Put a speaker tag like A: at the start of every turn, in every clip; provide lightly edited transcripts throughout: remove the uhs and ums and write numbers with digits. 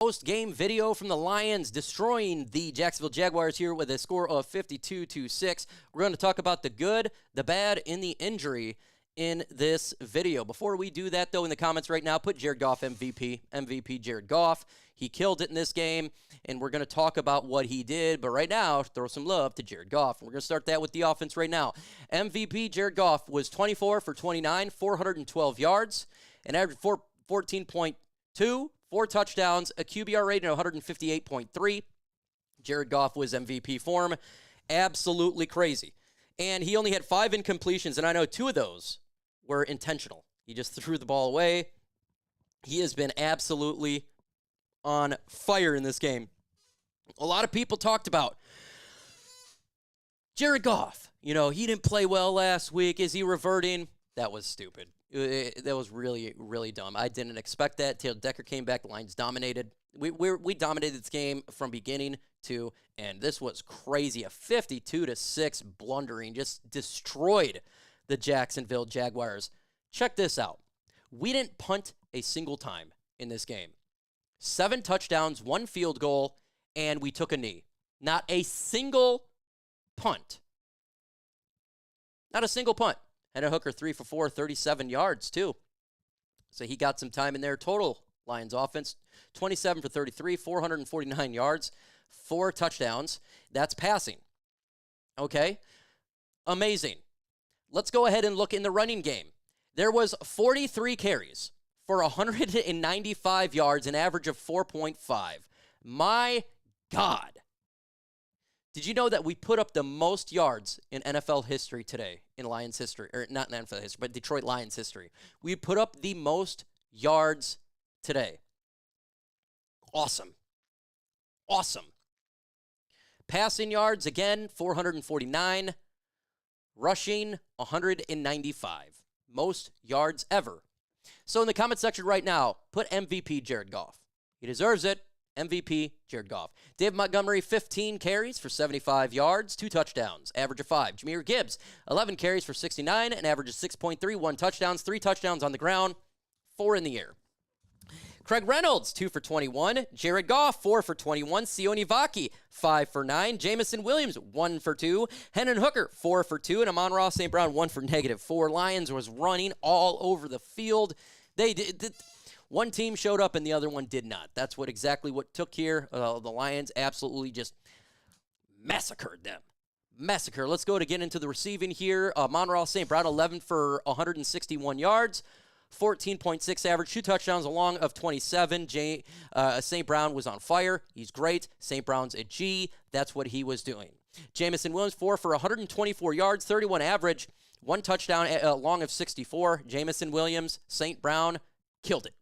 A: post-game video from the Lions destroying the Jacksonville Jaguars here with a score of 52-6. We're going to talk about the good, the bad, and the injury in this video. Before we do that, though, in the comments right now, put Jared Goff MVP. MVP Jared Goff. He killed it in this game, and we're going to talk about what he did. But right now, throw some love to Jared Goff. We're going to start that with the offense right now. MVP Jared Goff was 24 for 29, 412 yards, an average 14.2, 4 touchdowns, a QBR rating of 158.3. Jared Goff was MVP form. Absolutely crazy. And he only had 5 incompletions, and I know 2 of those were intentional. He just threw the ball away. He has been absolutely on fire in this game. A lot of people talked about Jared Goff. You know, he didn't play well last week. Is he reverting? That was stupid. That was really, really dumb. I didn't expect that. Taylor Decker came back. The Lions dominated. We dominated this game from beginning to end. This was crazy. A 52-6 blundering just destroyed the Jacksonville Jaguars. Check this out. We didn't punt a single time in this game. 7 touchdowns, 1 field goal, and we took a knee. Not a single punt. Not a single punt. Hendon Hooker, 3 for 4, 37 yards, too. So he got some time in there. Total Lions offense, 27 for 33, 449 yards, 4 touchdowns. That's passing. Okay? Amazing. Let's go ahead and look in the running game. There was 43 carries for 195 yards, an average of 4.5. My God. Did you know that we put up the most yards in NFL history today, in Lions history, or not in NFL history, but Detroit Lions history? We put up the most yards today. Awesome. Awesome. Passing yards, again, 449. Rushing, 195. Most yards ever. So in the comment section right now, put MVP Jared Goff. He deserves it. MVP, Jared Goff. David Montgomery, 15 carries for 75 yards, 2 touchdowns, average of 5. Jahmyr Gibbs, 11 carries for 69, an average of 6.3, 1 touchdowns, 3 touchdowns on the ground, 4 in the air. Craig Reynolds, 2 for 21. Jared Goff, 4 for 21. Sione Vaki, 5 for 9. Jameson Williams, 1 for 2. Hendon Hooker, 4 for 2. And Amon-Ra St. Brown, 1 for -4. Lions was running all over the field. They did. One team showed up and the other one did not. That's exactly what took here. The Lions absolutely just massacred them. Massacre. Let's go to get into the receiving here. Amon-Ra St. Brown, 11 for 161 yards, 14.6 average, 2 touchdowns along of 27. St. Brown was on fire. He's great. St. Brown's a G. That's what he was doing. Jameson Williams, 4 for 124 yards, 31 average, 1 touchdown long of 64. Jameson Williams, St. Brown, killed it.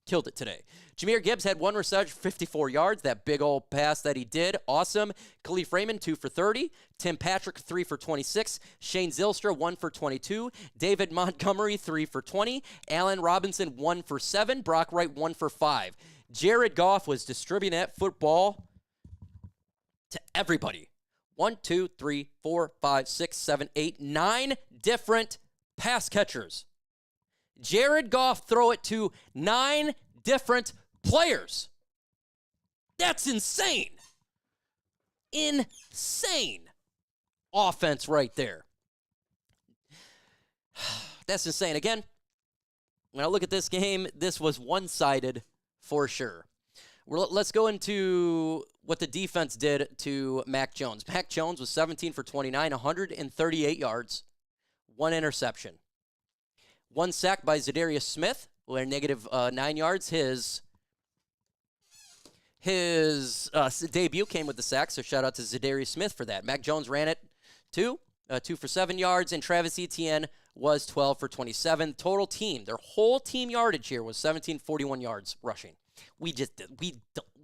A: Killed it today. Jahmyr Gibbs had 1 reception, 54 yards. That big old pass that he did. Awesome. Khalif Raymond, 2 for 30. Tim Patrick, 3 for 26. Shane Zylstra, 1 for 22. David Montgomery, 3 for 20. Allen Robinson, 1 for 7. Brock Wright, 1 for 5. Jared Goff was distributing that football to everybody. 1, 2, 3, 4, 5, 6, 7, 8, 9 different pass catchers. Jared Goff throw it to 9 different players. That's insane. Insane offense right there. That's insane. Again, when I look at this game, this was one-sided for sure. Let's go into what the defense did to Mac Jones. Mac Jones was 17 for 29, 138 yards, 1 interception. 1 sack by Zadarius Smith, with a -9 yards. His debut came with the sack, so shout out to Zadarius Smith for that. Mac Jones ran it 2 for 7 yards, and Travis Etienne was 12 for 27. Total team, their whole team yardage here was 1741 yards rushing. We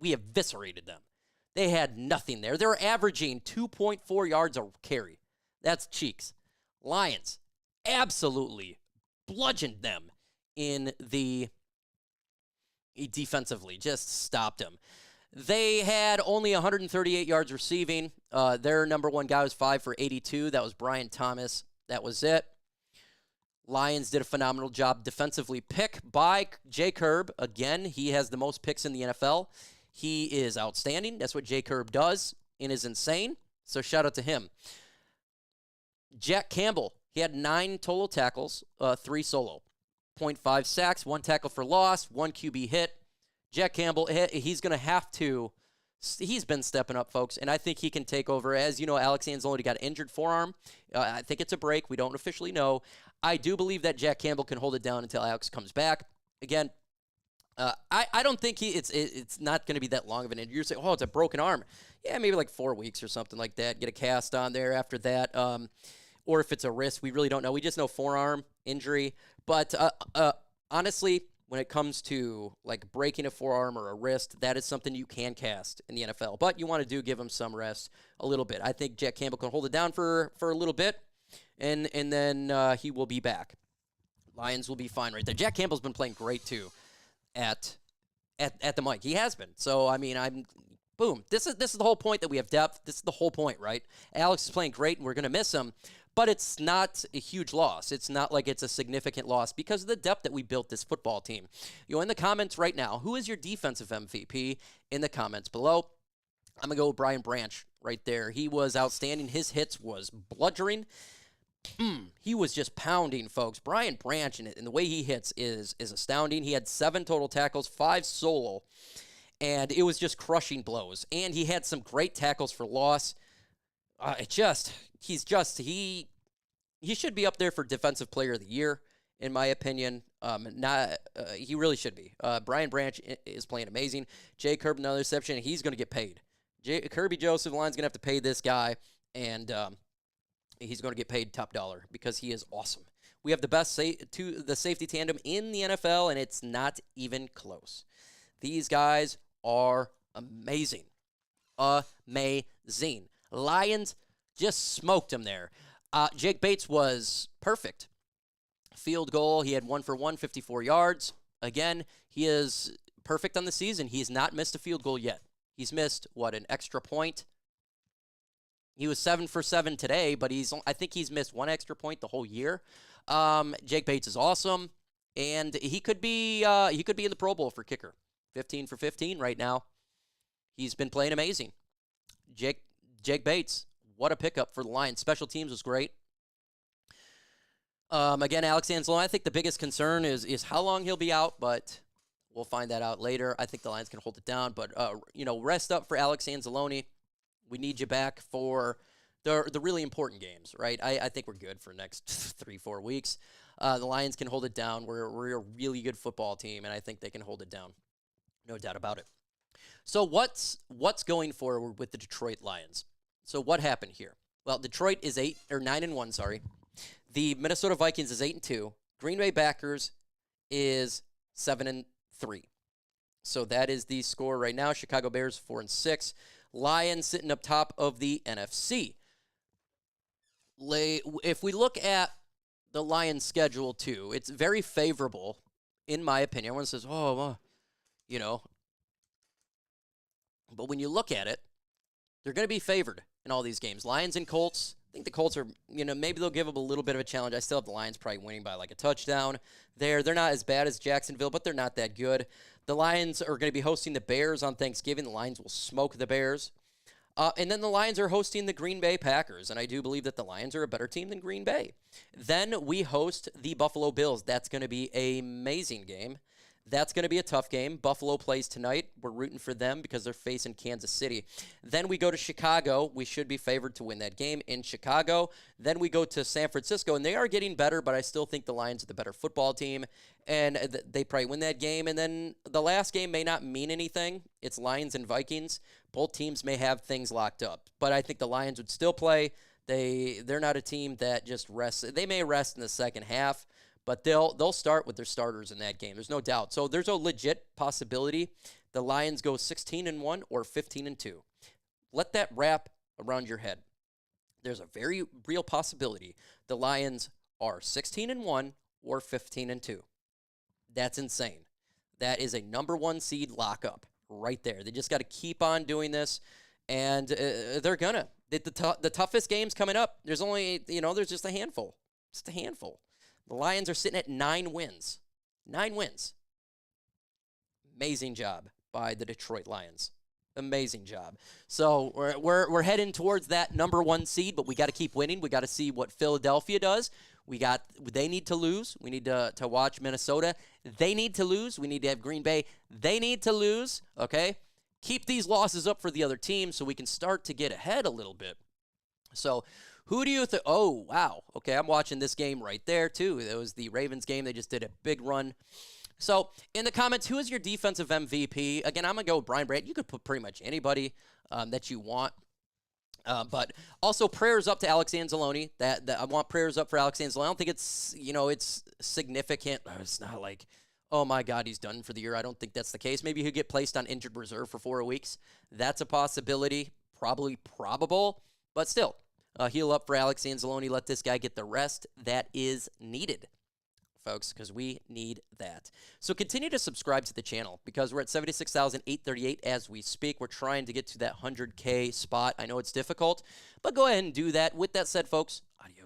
A: eviscerated them. They had nothing there. They were averaging 2.4 yards a carry. That's cheeks. Lions absolutely bludgeoned them in the defensively, just stopped them. They had only 138 yards receiving. Their number 1 guy was 5 for 82. That was Brian Thomas. That was it. Lions did a phenomenal job defensively. Pick by Jay Curb. Again, he has the most picks in the NFL. He is outstanding. That's what Jay Curb does and is insane. So shout out to him. Jack Campbell, he had 9 total tackles, 3 solo. 0.5 sacks, 1 tackle for loss, 1 QB hit. Jack Campbell, he's going to have to, he's been stepping up, folks, and I think he can take over. As you know, Alex Anzalone got injured forearm. I think it's a break. We don't officially know. I do believe that Jack Campbell can hold it down until Alex comes back. Again, I don't think it's not going to be that long of an injury. You're saying, oh, it's a broken arm. Yeah, maybe like 4 weeks or something like that. Get a cast on there after that. Or if it's a wrist, we really don't know. We just know forearm injury. But honestly, when it comes to like breaking a forearm or a wrist, that is something you can cast in the NFL. But you want to give him some rest a little bit. I think Jack Campbell can hold it down for a little bit, and then he will be back. Lions will be fine right there. Jack Campbell's been playing great too at the mic. He has been. So I mean, boom. This is the whole point, that we have depth. This is the whole point, right? Alex is playing great, and we're gonna miss him. But it's not a huge loss. It's not like it's a significant loss because of the depth that we built this football team. In the comments right now, who is your defensive MVP? In the comments below, I'm going to go with Brian Branch right there. He was outstanding. His hits was bludgeoning. He was just pounding, folks. Brian Branch, and the way he hits is astounding. He had 7 total tackles, 5 solo, and it was just crushing blows. And he had some great tackles for loss. He should be up there for Defensive Player of the Year, in my opinion. He really should be. Brian Branch is playing amazing. Jay Curb, another reception, and he's going to get paid. Kirby Joseph, Line's going to have to pay this guy, and he's going to get paid top dollar because he is awesome. We have the best the safety tandem in the NFL, and it's not even close. These guys are amazing. Amazing. Lions just smoked him there. Jake Bates was perfect. Field goal, he had 1 for 1, 54 yards. Again, he is perfect on the season. He has not missed a field goal yet. He's missed, an extra point? He was 7 for 7 today, but I think he's missed 1 extra point the whole year. Jake Bates is awesome, and he could be in the Pro Bowl for kicker. 15 for 15 right now. He's been playing amazing. Jake Bates, what a pickup for the Lions. Special teams was great. Again, Alex Anzalone, I think the biggest concern is how long he'll be out, but we'll find that out later. I think the Lions can hold it down, but rest up for Alex Anzalone. We need you back for the really important games, right? I think we're good for the next 3-4 weeks. The Lions can hold it down. We're a really good football team, and I think they can hold it down. No doubt about it. So what's going forward with the Detroit Lions? So what happened here? Well, Detroit is 9-1, sorry. The Minnesota Vikings is 8-2. Green Bay Packers is 7-3. So that is the score right now. Chicago Bears 4-6. Lions sitting up top of the NFC. If we look at the Lions' schedule too, it's very favorable, in my opinion. Everyone says, but when you look at it, they're going to be favored in all these games. Lions and Colts. I think the Colts are, maybe they'll give them a little bit of a challenge. I still have the Lions probably winning by like a touchdown there. They're not as bad as Jacksonville, but they're not that good. The Lions are going to be hosting the Bears on Thanksgiving. The Lions will smoke the Bears. And then the Lions are hosting the Green Bay Packers, and I do believe that the Lions are a better team than Green Bay. Then we host the Buffalo Bills. That's going to be an amazing game. That's going to be a tough game. Buffalo plays tonight. We're rooting for them because they're facing Kansas City. Then we go to Chicago. We should be favored to win that game in Chicago. Then we go to San Francisco, and they are getting better, but I still think the Lions are the better football team, and they probably win that game. And then the last game may not mean anything. It's Lions and Vikings. Both teams may have things locked up, but I think the Lions would still play. They're not a team that just rests. They may rest in the second half, but they'll start with their starters in that game. There's no doubt. So there's a legit possibility the Lions go 16-1 or 15-2. Let that wrap around your head. There's a very real possibility the Lions are 16-1 or 15-2. That's insane. That is a number 1 seed lockup right there. They just got to keep on doing this, and they're gonna. The toughest games coming up. There's only there's just a handful. Just a handful. The Lions are sitting at 9 wins. 9 wins. Amazing job by the Detroit Lions. Amazing job. So we're heading towards that number 1 seed, but we got to keep winning. We got to see what Philadelphia does. They need to lose. We need to watch Minnesota. They need to lose. We need to have Green Bay. They need to lose. Okay? Keep these losses up for the other team so we can start to get ahead a little bit. So who do you think? Oh, wow. Okay, I'm watching this game right there, too. It was the Ravens game. They just did a big run. So in the comments, who is your defensive MVP? Again, I'm going to go with Brian Brandt. You could put pretty much anybody that you want. But also prayers up to Alex Anzalone. That I want prayers up for Alex Anzalone. I don't think it's, it's significant. It's not like, oh my God, he's done for the year. I don't think that's the case. Maybe he'll get placed on injured reserve for 4 weeks. That's a possibility. Probably probable. But still, heal up for Alex Anzalone. Let this guy get the rest that is needed, folks, because we need that. So continue to subscribe to the channel because we're at 76,838 as we speak. We're trying to get to that 100K spot. I know it's difficult, but go ahead and do that. With that said, folks, adios.